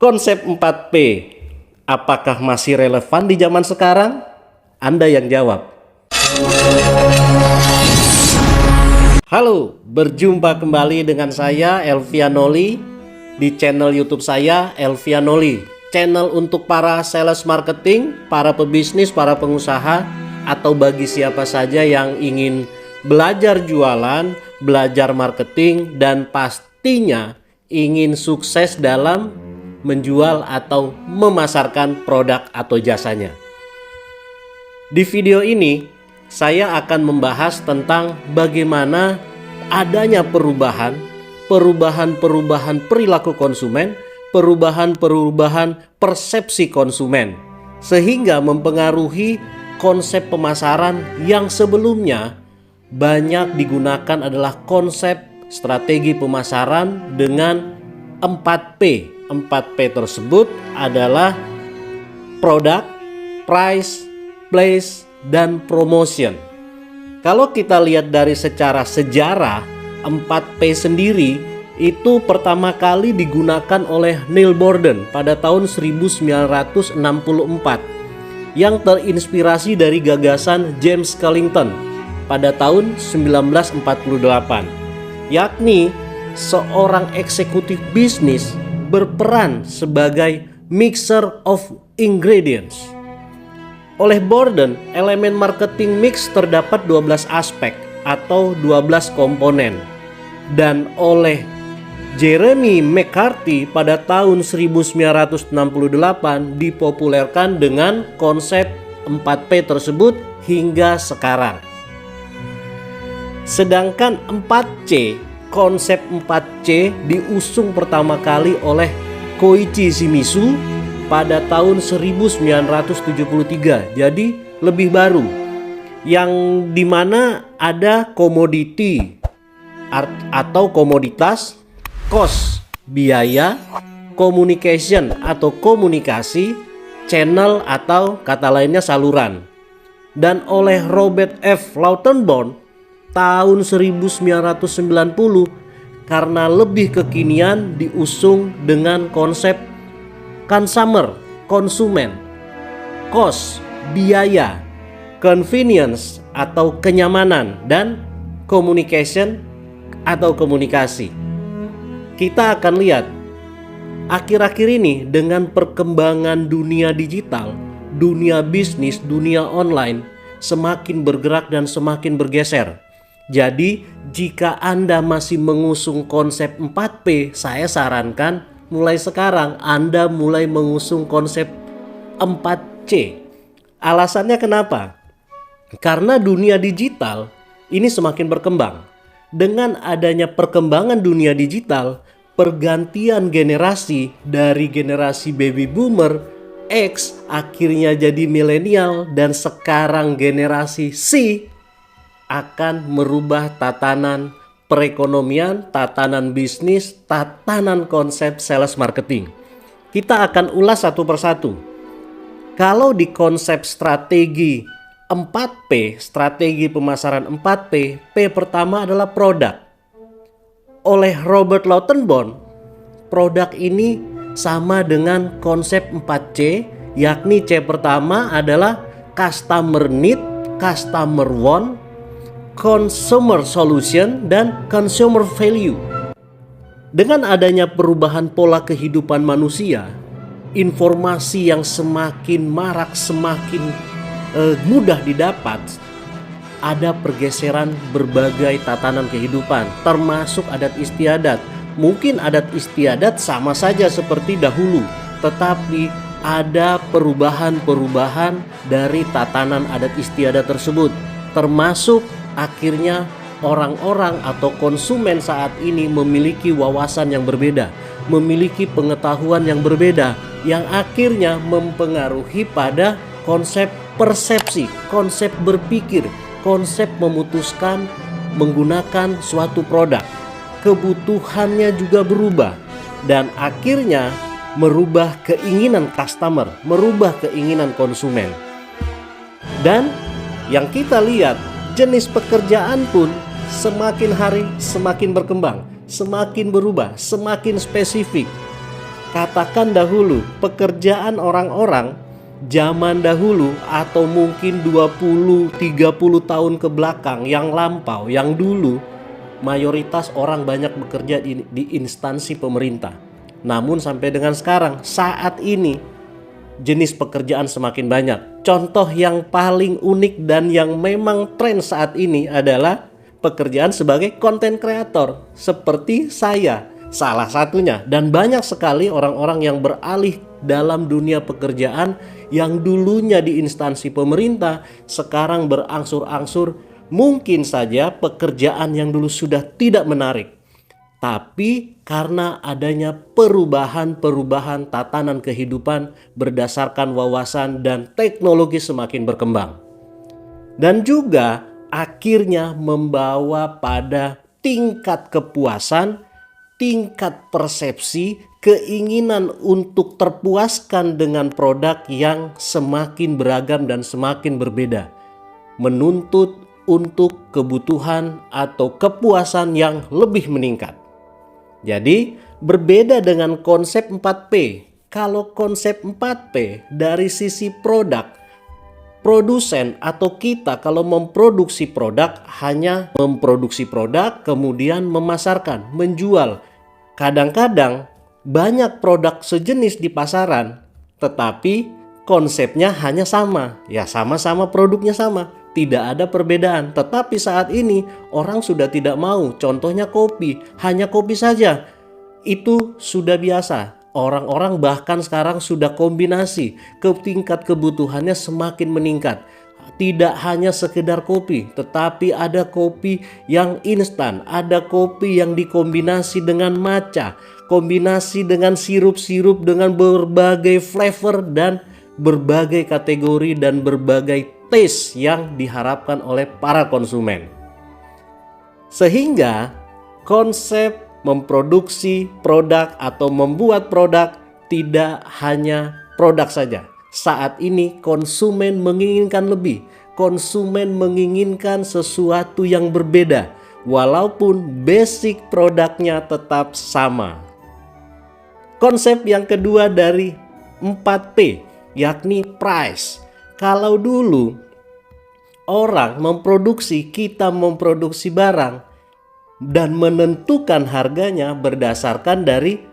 Konsep 4P, apakah masih relevan di zaman sekarang? Anda yang jawab. Halo, berjumpa kembali dengan saya Elvianoli di channel YouTube saya Elvianoli. Channel untuk para sales marketing, para pebisnis, para pengusaha, atau bagi siapa saja yang ingin belajar jualan, belajar marketing, dan pastinya ingin sukses dalam menjual atau memasarkan produk atau jasanya. Di video ini saya akan membahas tentang bagaimana adanya perubahan perilaku konsumen, perubahan persepsi konsumen, sehingga mempengaruhi konsep pemasaran yang sebelumnya banyak digunakan adalah konsep strategi pemasaran dengan 4P. 4P tersebut adalah produk, price, place, dan promotion. Kalau kita lihat dari secara sejarah, 4P sendiri itu pertama kali digunakan oleh Neil Borden pada tahun 1964 yang terinspirasi dari gagasan James Skellington pada tahun 1948, yakni seorang eksekutif bisnis berperan sebagai mixer of ingredients. Oleh Borden, elemen marketing mix terdapat 12 aspek atau 12 komponen. Dan oleh Jeremy McCarthy pada tahun 1968 dipopulerkan dengan konsep 4P tersebut hingga sekarang. Sedangkan 4C, konsep 4C diusung pertama kali oleh Koichi Shimizu pada tahun 1973. Jadi lebih baru, yang dimana ada komoditi atau komoditas, cost biaya, communication atau komunikasi, channel atau kata lainnya saluran. Dan oleh Robert F. Lautenborn tahun 1990 karena lebih kekinian diusung dengan konsep consumer, konsumen, cost, biaya, convenience atau kenyamanan, dan communication atau komunikasi. Kita akan lihat akhir-akhir ini dengan perkembangan dunia digital, dunia bisnis, dunia online semakin bergerak dan semakin bergeser. Jadi jika Anda masih mengusung konsep 4P, saya sarankan mulai sekarang Anda mulai mengusung konsep 4C. Alasannya kenapa? Karena dunia digital ini semakin berkembang. Dengan adanya perkembangan dunia digital, pergantian generasi dari generasi baby boomer, X akhirnya jadi milenial, dan sekarang generasi C akan merubah tatanan perekonomian, tatanan bisnis, tatanan konsep sales marketing. Kita akan ulas satu persatu. Kalau di konsep strategi 4P, strategi pemasaran 4P, P pertama adalah produk. Oleh Robert Lautenborn, produk ini sama dengan konsep 4C, yakni C pertama adalah customer need, customer want, consumer solution, dan consumer value. Dengan adanya perubahan pola kehidupan manusia, informasi yang semakin marak, semakin mudah didapat, ada pergeseran berbagai tatanan kehidupan, termasuk adat istiadat. Mungkin adat istiadat sama saja seperti dahulu, tetapi ada perubahan-perubahan dari tatanan adat istiadat tersebut, termasuk akhirnya orang-orang atau konsumen saat ini memiliki wawasan yang berbeda, memiliki pengetahuan yang berbeda, yang akhirnya mempengaruhi pada konsep persepsi, konsep berpikir, konsep memutuskan menggunakan suatu produk. Kebutuhannya juga berubah, dan akhirnya merubah keinginan customer, merubah keinginan konsumen. Dan yang kita lihat, jenis pekerjaan pun semakin hari semakin berkembang, semakin berubah, semakin spesifik. Katakan dahulu pekerjaan orang-orang zaman dahulu atau mungkin 20-30 tahun ke belakang yang lampau, yang dulu mayoritas orang banyak bekerja di instansi pemerintah. Namun sampai dengan sekarang, saat ini jenis pekerjaan semakin banyak. Contoh yang paling unik dan yang memang tren saat ini adalah pekerjaan sebagai content creator seperti saya, salah satunya. Dan banyak sekali orang-orang yang beralih dalam dunia pekerjaan yang dulunya di instansi pemerintah sekarang berangsur-angsur. Mungkin saja pekerjaan yang dulu sudah tidak menarik, tapi karena adanya perubahan tatanan kehidupan berdasarkan wawasan dan teknologi semakin berkembang. Dan juga akhirnya membawa pada tingkat kepuasan, tingkat persepsi, keinginan untuk terpuaskan dengan produk yang semakin beragam dan semakin berbeda. Menuntut untuk kebutuhan atau kepuasan yang lebih meningkat. Jadi berbeda dengan konsep 4P. Kalau konsep 4P dari sisi produk, produsen atau kita kalau memproduksi produk hanya memproduksi produk kemudian memasarkan, menjual. Kadang-kadang banyak produk sejenis di pasaran tetapi konsepnya hanya sama. Ya sama-sama produknya sama, tidak ada perbedaan. Tetapi saat ini orang sudah tidak mau. Contohnya kopi, hanya kopi saja. Itu sudah biasa. Orang-orang bahkan sekarang sudah kombinasi, ke tingkat kebutuhannya semakin meningkat. Tidak hanya sekedar kopi, tetapi ada kopi yang instan, ada kopi yang dikombinasi dengan matcha, kombinasi dengan sirup-sirup dengan berbagai flavor dan berbagai kategori dan berbagai taste yang diharapkan oleh para konsumen. Sehingga konsep memproduksi produk atau membuat produk tidak hanya produk saja. Saat ini konsumen menginginkan lebih. Konsumen menginginkan sesuatu yang berbeda walaupun basic produknya tetap sama. Konsep yang kedua dari 4P yakni price. Kalau dulu orang memproduksi, kita memproduksi barang dan menentukan harganya berdasarkan dari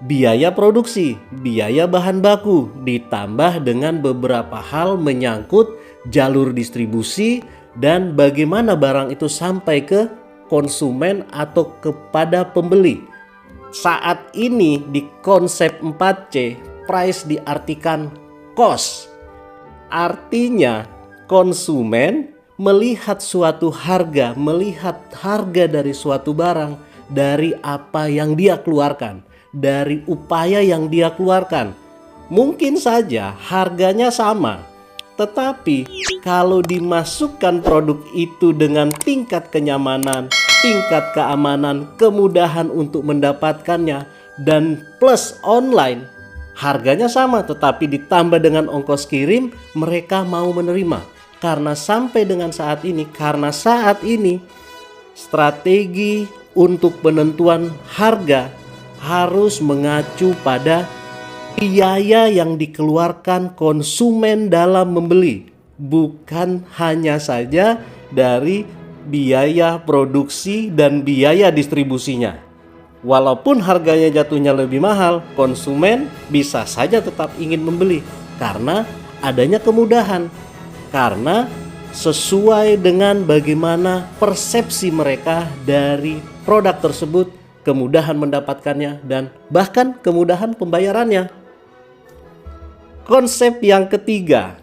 biaya produksi, biaya bahan baku, ditambah dengan beberapa hal menyangkut jalur distribusi dan bagaimana barang itu sampai ke konsumen atau kepada pembeli. Saat ini di konsep 4C, price diartikan cost. Artinya konsumen melihat suatu harga, melihat harga dari suatu barang dari apa yang dia keluarkan, dari upaya yang dia keluarkan. Mungkin saja harganya sama, tetapi kalau dimasukkan produk itu dengan tingkat kenyamanan, tingkat keamanan, kemudahan untuk mendapatkannya, dan plus online, harganya sama tetapi ditambah dengan ongkos kirim, mereka mau menerima. Karena sampai dengan saat ini, strategi untuk penentuan harga harus mengacu pada biaya yang dikeluarkan konsumen dalam membeli, bukan hanya saja dari biaya produksi dan biaya distribusinya. Walaupun harganya jatuhnya lebih mahal, konsumen bisa saja tetap ingin membeli karena adanya kemudahan. Karena sesuai dengan bagaimana persepsi mereka dari produk tersebut, kemudahan mendapatkannya dan bahkan kemudahan pembayarannya. Konsep yang ketiga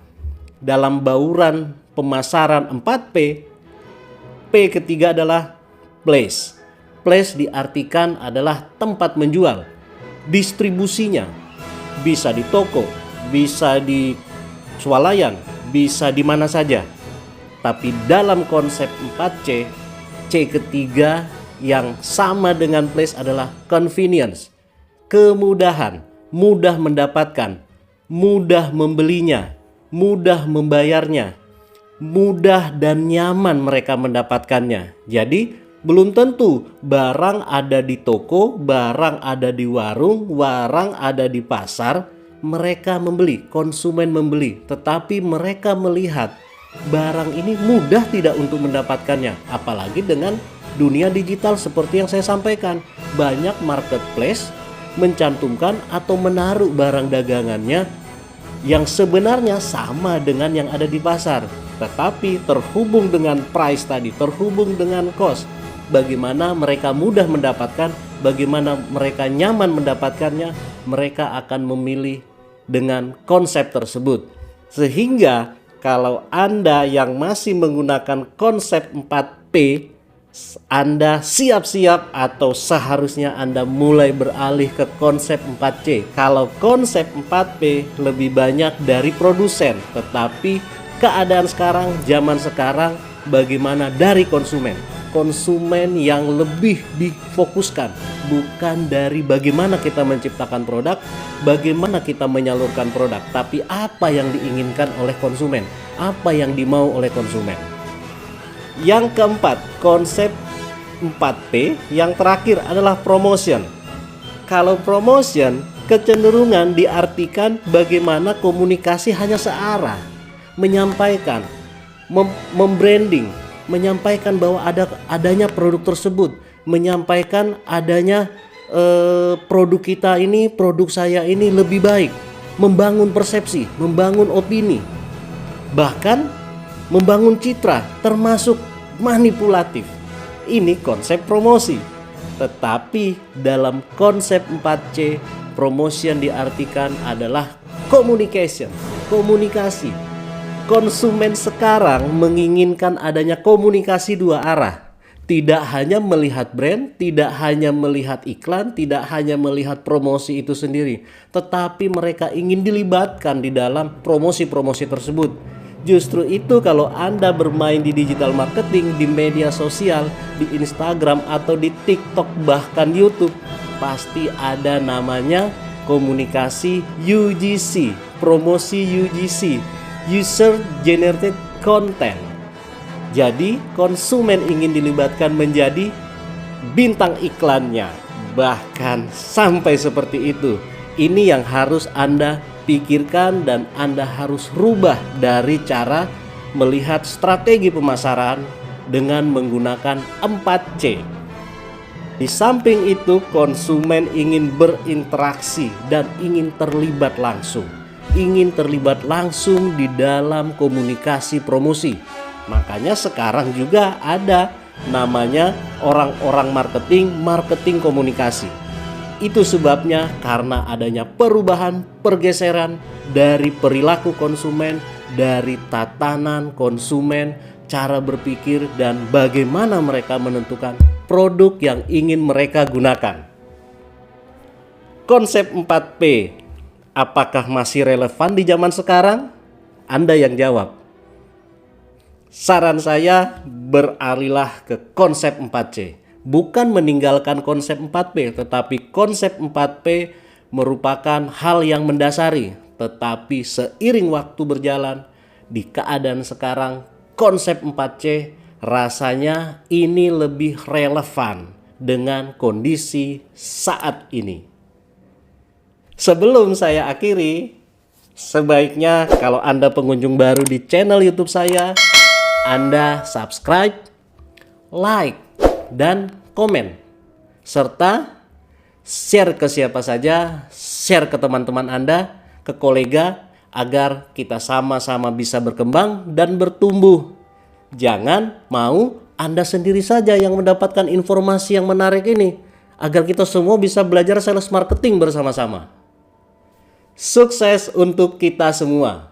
dalam bauran pemasaran 4P, P ketiga adalah place. Place diartikan adalah tempat menjual. Distribusinya bisa di toko, bisa di swalayan, bisa di mana saja. Tapi dalam konsep 4C, C ketiga yang sama dengan place adalah convenience. Kemudahan, mudah mendapatkan, mudah membelinya, mudah membayarnya, mudah dan nyaman mereka mendapatkannya. Jadi Belum tentu barang ada di toko, barang ada di warung, barang ada di pasar, mereka membeli, konsumen membeli. Tetapi mereka melihat barang ini mudah tidak untuk mendapatkannya. Apalagi dengan dunia digital seperti yang saya sampaikan. Banyak marketplace mencantumkan atau menaruh barang dagangannya yang sebenarnya sama dengan yang ada di pasar. Tetapi terhubung dengan price tadi, terhubung dengan cost. Bagaimana mereka mudah mendapatkan, bagaimana mereka nyaman mendapatkannya, mereka akan memilih dengan konsep tersebut. Sehingga kalau Anda yang masih menggunakan konsep 4P, Anda siap-siap atau seharusnya Anda mulai beralih ke konsep 4C. Kalau konsep 4P lebih banyak dari produsen, tetapi keadaan sekarang, zaman sekarang, bagaimana dari konsumen? Konsumen yang lebih difokuskan, bukan dari bagaimana kita menciptakan produk, bagaimana kita menyalurkan produk, tapi apa yang diinginkan oleh konsumen, apa yang dimau oleh konsumen. Yang keempat, konsep 4P yang terakhir adalah promotion. Kalau promotion, kecenderungan diartikan bagaimana komunikasi hanya searah, menyampaikan, membranding, menyampaikan bahwa adanya produk tersebut, menyampaikan adanya produk kita ini, produk saya ini lebih baik, membangun persepsi, membangun opini, bahkan membangun citra, termasuk manipulatif. Ini konsep promosi. Tetapi dalam konsep 4C, promotion diartikan adalah communication, komunikasi. Konsumen sekarang menginginkan adanya komunikasi dua arah. Tidak hanya melihat brand, tidak hanya melihat iklan, tidak hanya melihat promosi itu sendiri, tetapi mereka ingin dilibatkan di dalam promosi-promosi tersebut. Justru itu kalau Anda bermain di digital marketing, di media sosial, di Instagram atau di TikTok bahkan YouTube, pasti ada namanya komunikasi UGC, promosi UGC, User Generated Content. Jadi konsumen ingin dilibatkan menjadi bintang iklannya, bahkan sampai seperti itu. Ini yang harus Anda pikirkan dan Anda harus rubah dari cara melihat strategi pemasaran dengan menggunakan 4C. Di samping itu, konsumen ingin berinteraksi dan ingin terlibat langsung. Ingin terlibat langsung di dalam komunikasi promosi. Makanya sekarang juga ada namanya orang-orang marketing komunikasi. Itu sebabnya karena adanya perubahan, pergeseran dari perilaku konsumen, dari tatanan konsumen, cara berpikir, dan bagaimana mereka menentukan produk yang ingin mereka gunakan. Konsep 4P, apakah masih relevan di zaman sekarang? Anda yang jawab. Saran saya, beralihlah ke konsep 4C. Bukan meninggalkan konsep 4P, tetapi konsep 4P merupakan hal yang mendasari. Tetapi seiring waktu berjalan, di keadaan sekarang, konsep 4C rasanya ini lebih relevan dengan kondisi saat ini. Sebelum saya akhiri, sebaiknya kalau Anda pengunjung baru di channel YouTube saya, Anda subscribe, like, dan komen, serta share ke siapa saja, share ke teman-teman Anda, ke kolega, agar kita sama-sama bisa berkembang dan bertumbuh. Jangan mau Anda sendiri saja yang mendapatkan informasi yang menarik ini, agar kita semua bisa belajar sales marketing bersama-sama. Sukses untuk kita semua.